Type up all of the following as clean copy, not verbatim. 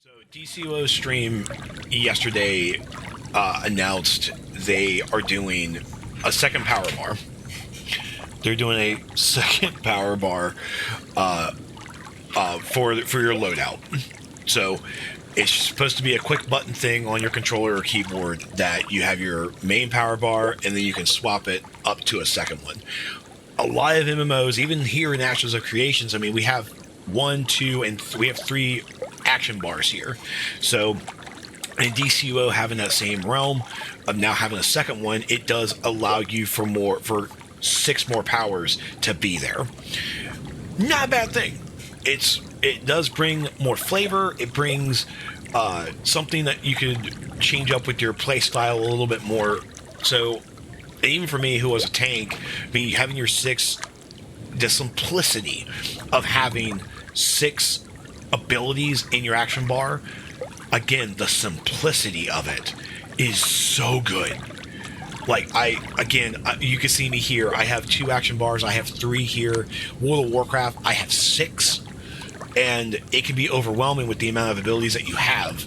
So DCUO stream yesterday announced they are doing a second power bar. They're doing a second power bar for your loadout. So it's supposed to be a quick button thing on your controller or keyboard that you have your main power bar and then you can swap it up to a second one. A lot of MMOs, even here in Ashes of Creations, I mean, we have 1, 2, and we have 3 action bars here. So in DCUO having that same realm of now having a second one, it does allow you for 6 more powers to be there. Not a bad thing. It does bring more flavor. It brings something that you could change up with your play style a little bit more. So even for me, who was a tank, having your 6, the simplicity of having 6 abilities in your action bar, again, the simplicity of it is so good. Like, you can see me here. I have 2 action bars. I have 3 here. World of Warcraft, I have 6. And it can be overwhelming with the amount of abilities that you have.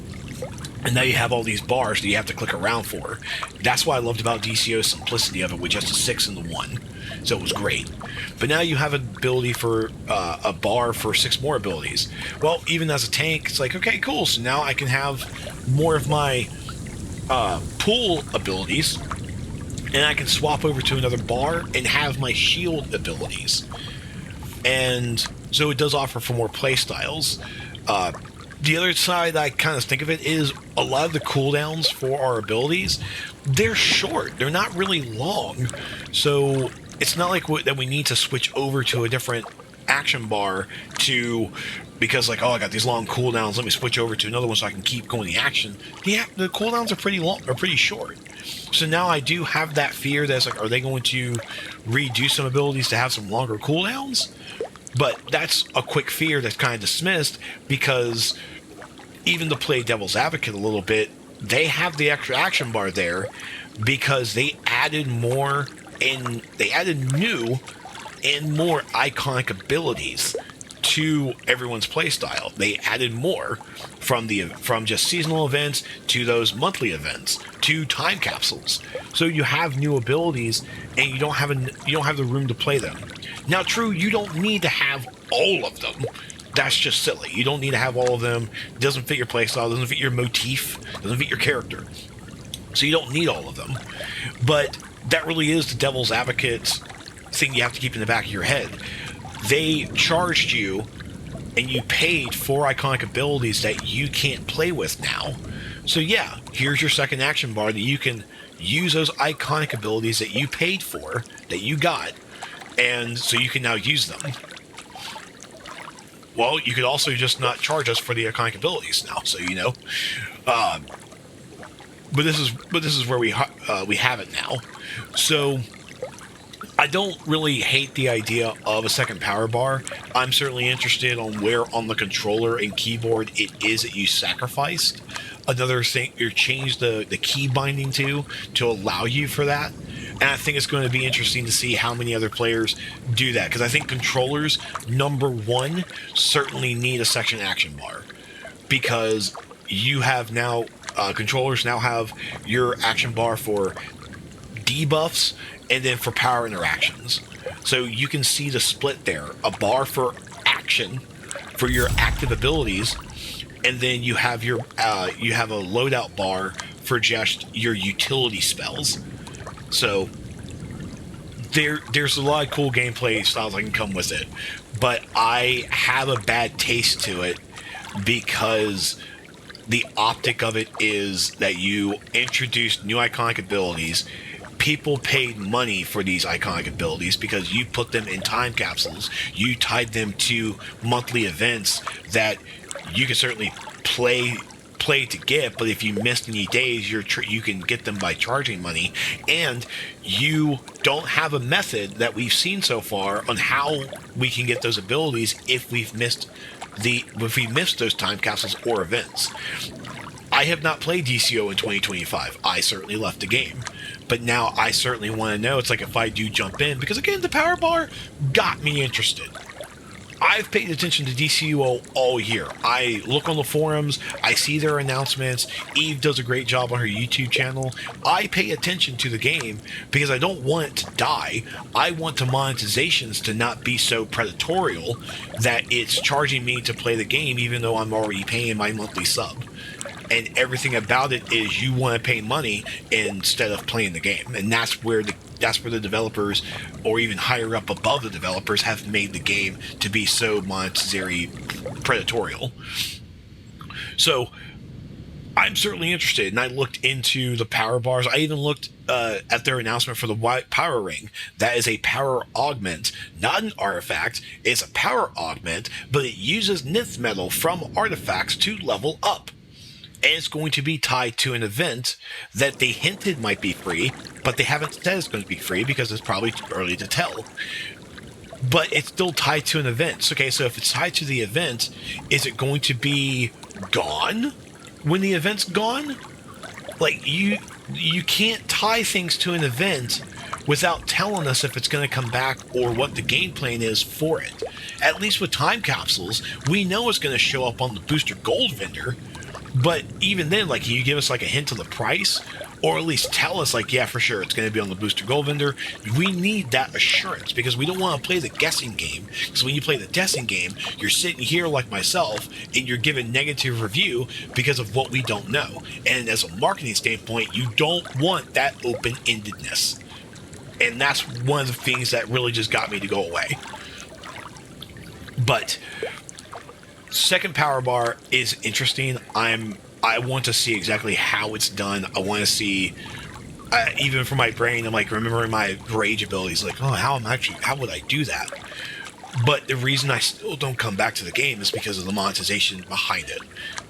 And now you have all these bars that you have to click around for. That's what I loved about DCO's simplicity of it, with just a 6 and the 1. So it was great. But now you have an ability for a bar for 6 more abilities. Well, even as a tank, it's like, okay, cool. So now I can have more of my pool abilities, and I can swap over to another bar and have my shield abilities. And so it does offer for more play styles. The other side I kind of think of it is a lot of the cooldowns for our abilities, they're short. They're not really long. So it's not like that we need to switch over to a different action bar because like, oh, I got these long cooldowns, let me switch over to another one so I can keep going the action. Yeah, the cooldowns are pretty long, or pretty short. So now I do have that fear that's like, are they going to redo some abilities to have some longer cooldowns? But that's a quick fear that's kind of dismissed, because even to play devil's advocate a little bit, they have the extra action bar there because they added more, and they added new and more iconic abilities to everyone's playstyle. They added more from just seasonal events to those monthly events to time capsules. So you have new abilities, and you don't have the room to play them. Now, true, you don't need to have all of them. That's just silly. You don't need to have all of them. It doesn't fit your playstyle. Doesn't fit your motif. Doesn't fit your character. So you don't need all of them. But that really is the devil's advocate thing you have to keep in the back of your head. They charged you, and you paid for iconic abilities that you can't play with now. So yeah, here's your second action bar that you can use those iconic abilities that you paid for, that you got, and so you can now use them. Well, you could also just not charge us for the iconic abilities now, so you know. But this is where we have it now. So I don't really hate the idea of a second power bar. I'm certainly interested on where on the controller and keyboard it is that you sacrificed another thing, or changed the key binding to allow you for that. And I think it's going to be interesting to see how many other players do that, because I think controllers, number 1, certainly need a section action bar, because you have now controllers now have your action bar for debuffs and then for power interactions. So you can see the split there. A bar for action for your active abilities, and then you have a loadout bar for just your utility spells. So there's a lot of cool gameplay styles that can come with it. But I have a bad taste to it, because the optic of it is that you introduced new iconic abilities. People paid money for these iconic abilities because you put them in time capsules. You tied them to monthly events that you can certainly play to get, but if you missed any days, you can get them by charging money. And you don't have a method that we've seen so far on how we can get those abilities if we missed those time capsules or events. I have not played DCO in 2025. I certainly left the game. But now I certainly want to know. It's like if I do jump in, because again, the power bar got me interested. I've paid attention to DCUO all year. I look on the forums, I see their announcements. Eve does a great job on her YouTube channel. I pay attention to the game because I don't want it to die. I want the monetizations to not be so predatory that it's charging me to play the game even though I'm already paying my monthly sub. And everything about it is you want to pay money instead of playing the game. And that's where the developers, or even higher up above the developers, have made the game to be so monetary predatorial. So I'm certainly interested, and I looked into the power bars. I even looked at their announcement for the white power ring. That is a power augment, not an artifact. It's a power augment, but it uses nth metal from artifacts to level up. And it's going to be tied to an event that they hinted might be free, but they haven't said it's going to be free because it's probably too early to tell. But it's still tied to an event. Okay, so if it's tied to the event, is it going to be gone when the event's gone? Like, you can't tie things to an event without telling us if it's going to come back or what the game plan is for it. At least with time capsules, we know it's going to show up on the booster gold vendor. But even then, like, can you give us like a hint of the price, or at least tell us, like, yeah, for sure, it's going to be on the booster gold vendor? We need that assurance because we don't want to play the guessing game. Because when you play the guessing game, you're sitting here like myself and you're given negative review because of what we don't know. And as a marketing standpoint, you don't want that open-endedness. And that's one of the things that really just got me to go away. But second power bar is interesting. I want to see exactly how it's done. I want to see, even for my brain, I'm like remembering my rage abilities. Like, oh, how would I do that? But the reason I still don't come back to the game is because of the monetization behind it.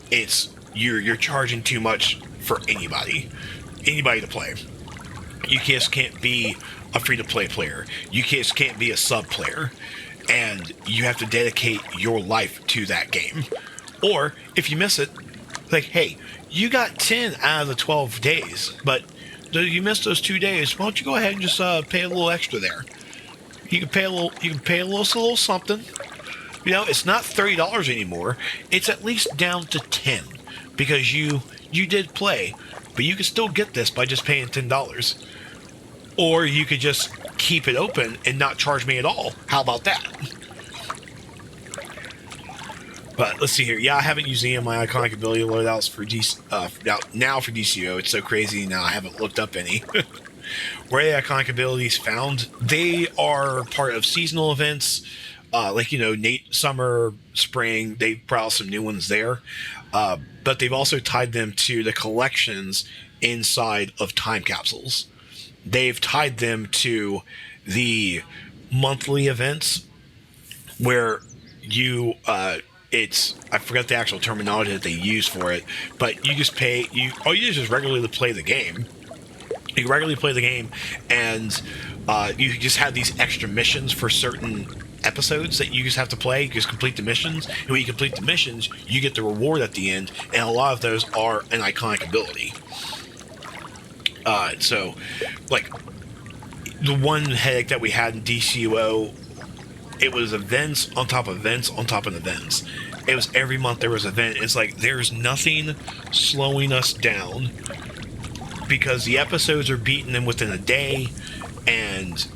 It's you're charging too much for anybody to play. You just can't be a free-to-play player. You just can't be a sub player. And you have to dedicate your life to that game. Or, if you miss it, like, hey, you got 10 out of the 12 days, but you missed those 2 days, why don't you go ahead and just pay a little extra there? You can pay a little something. You know, it's not $30 anymore. It's at least down to 10 because you did play, but you can still get this by just paying $10. Or you could just keep it open and not charge me at all. How about that? But let's see here. Yeah, I haven't used any of my iconic ability loadouts for now for DCO. It's so crazy now I haven't looked up any. Where are the iconic abilities found? They are part of seasonal events, like, you know, summer, spring. They brought out some new ones there. But they've also tied them to the collections inside of time capsules. They've tied them to the monthly events where you I forgot the actual terminology that they use for it, but you just pay all you do is just regularly play the game. You regularly play the game, and you just have these extra missions for certain episodes that you just have to play. You just complete the missions, and when you complete the missions, you get the reward at the end, and a lot of those are an iconic ability. So, like, the one headache that we had in DCUO, it was events on top of events on top of events. It was every month there was an event. It's like there's nothing slowing us down because the episodes are beating them within a day, and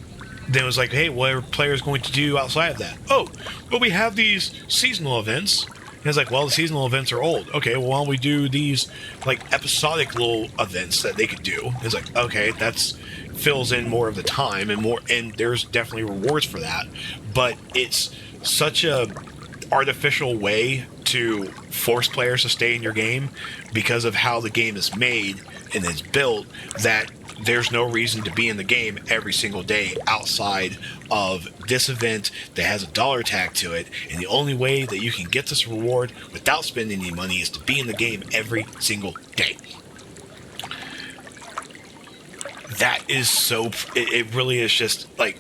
then it was like, hey, what are players going to do outside of that? Oh, well, we have these seasonal events. And it's like, well, the seasonal events are old. Okay, well, why don't we do these, like, episodic little events that they could do? It's like, okay, that's fills in more of the time and there's definitely rewards for that. But it's such a artificial way to force players to stay in your game because of how the game is made and is built that there's no reason to be in the game every single day outside of this event that has a dollar tag to it, and the only way that you can get this reward without spending any money is to be in the game every single day. That is so... It really is just, like,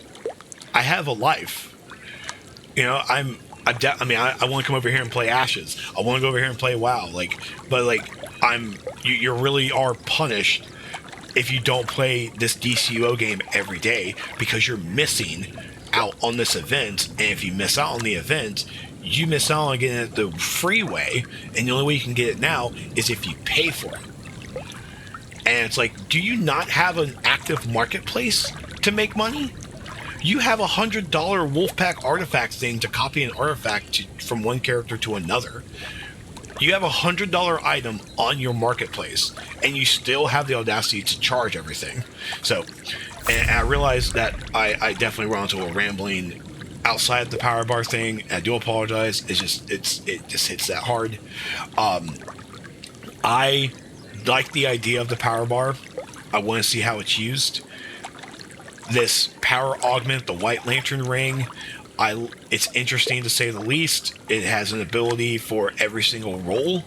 I have a life. You know, I want to come over here and play Ashes. I want to go over here and play WoW. You really are punished if you don't play this DCUO game every day because you're missing out on this event, and if you miss out on the event, you miss out on getting it the free way, and the only way you can get it now is if you pay for it. And it's like, do you not have an active marketplace to make money? You have $100 Wolfpack artifact thing to copy an artifact from one character to another. You have $100 item on your marketplace, and you still have the audacity to charge everything. So, and I realized that I definitely run into a rambling outside the power bar thing. I do apologize. It just hits that hard. I like the idea of the power bar. I want to see how it's used. This power augment, the White Lantern ring, it's interesting to say the least. It has an ability for every single role,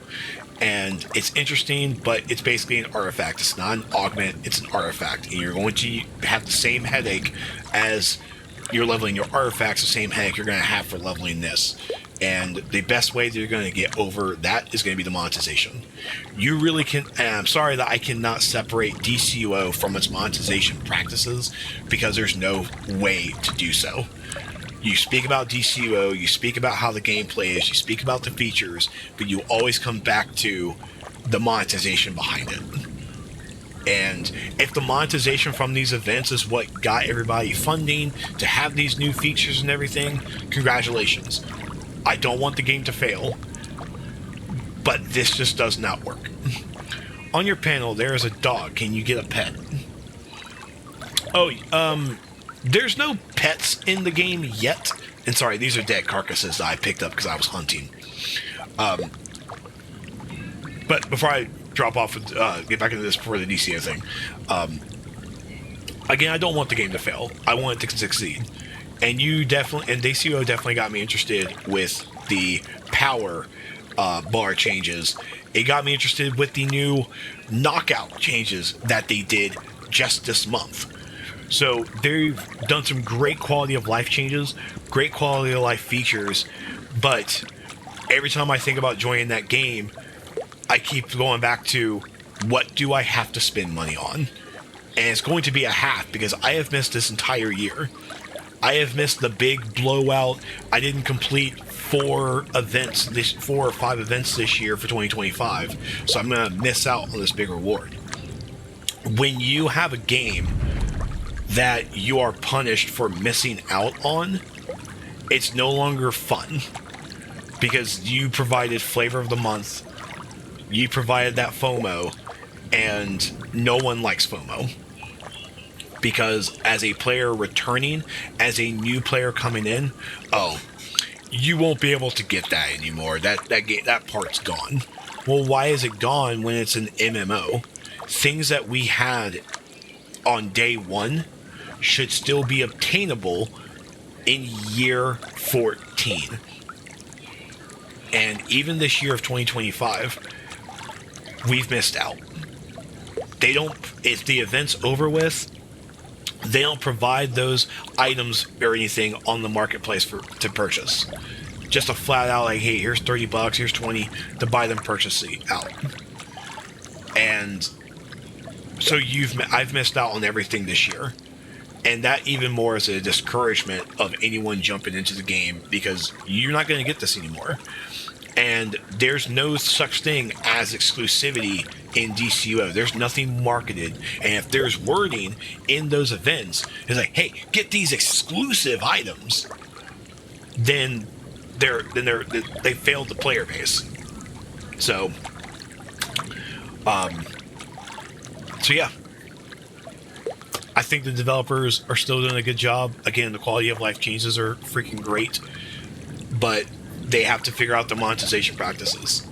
and it's interesting, but it's basically an artifact. It's not an augment, it's an artifact, and you're going to have the same headache as you're leveling your artifacts, the same headache you're going to have for leveling this. And the best way that you're going to get over that is going to be the monetization. You really can, and I'm sorry that I cannot separate DCUO from its monetization practices, because there's no way to do so. You speak about DCUO, you speak about how the gameplay is, you speak about the features, but you always come back to the monetization behind it. And if the monetization from these events is what got everybody funding to have these new features and everything, congratulations. I don't want the game to fail, but this just does not work. On your panel, there is a dog. Can you get a pet? Oh, there's no pets in the game yet. And sorry, these are dead carcasses that I picked up because I was hunting. But before I drop off, get back into this before the DCO thing. Again, I don't want the game to fail. I want it to succeed. And DCUO definitely got me interested with the power bar changes. It got me interested with the new knockout changes that they did just this month. So they've done some great quality of life changes, great quality of life features, but every time I think about joining that game, I keep going back to, what do I have to spend money on? And it's going to be a half, because I have missed this entire year. I have missed the big blowout. I didn't complete 4 or 5 events this year for 2025, so I'm going to miss out on this big reward. When you have a game that you are punished for missing out on, it's no longer fun, because you provided flavor of the month, you provided that FOMO, and no one likes FOMO. Because as a player returning, as a new player coming in, you won't be able to get that anymore. That part's gone. Well, why is it gone when it's an MMO? Things that we had on day 1 should still be obtainable in year 14. And even this year of 2025, we've missed out. If the event's over with, they don't provide those items or anything on the marketplace to purchase. Just a flat out, like, hey, here's $30, here's 20 to buy them, purchase out. And so I've missed out on everything this year. And that even more is a discouragement of anyone jumping into the game, because you're not going to get this anymore. And there's no such thing as exclusivity in DCUO. There's nothing marketed. And if there's wording in those events, it's like, hey, get these exclusive items, then they failed the player base. So yeah. I think the developers are still doing a good job. Again, the quality of life changes are freaking great, but they have to figure out the monetization practices.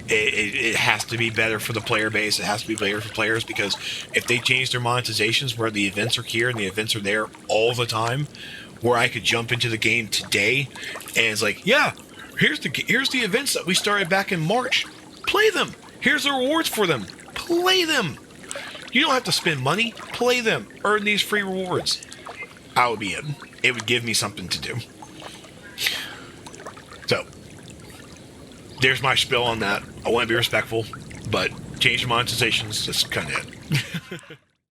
It has to be better for the player base. It has to be better for players, because if they change their monetizations where the events are here and the events are there all the time, where I could jump into the game today and it's like, yeah, here's the events that we started back in March. Play them. Here's the rewards for them. Play them. You don't have to spend money. Play them. Earn these free rewards. I would be in. It would give me something to do. So, there's my spiel on that. I want to be respectful, but change the monetizations, that's kind of it.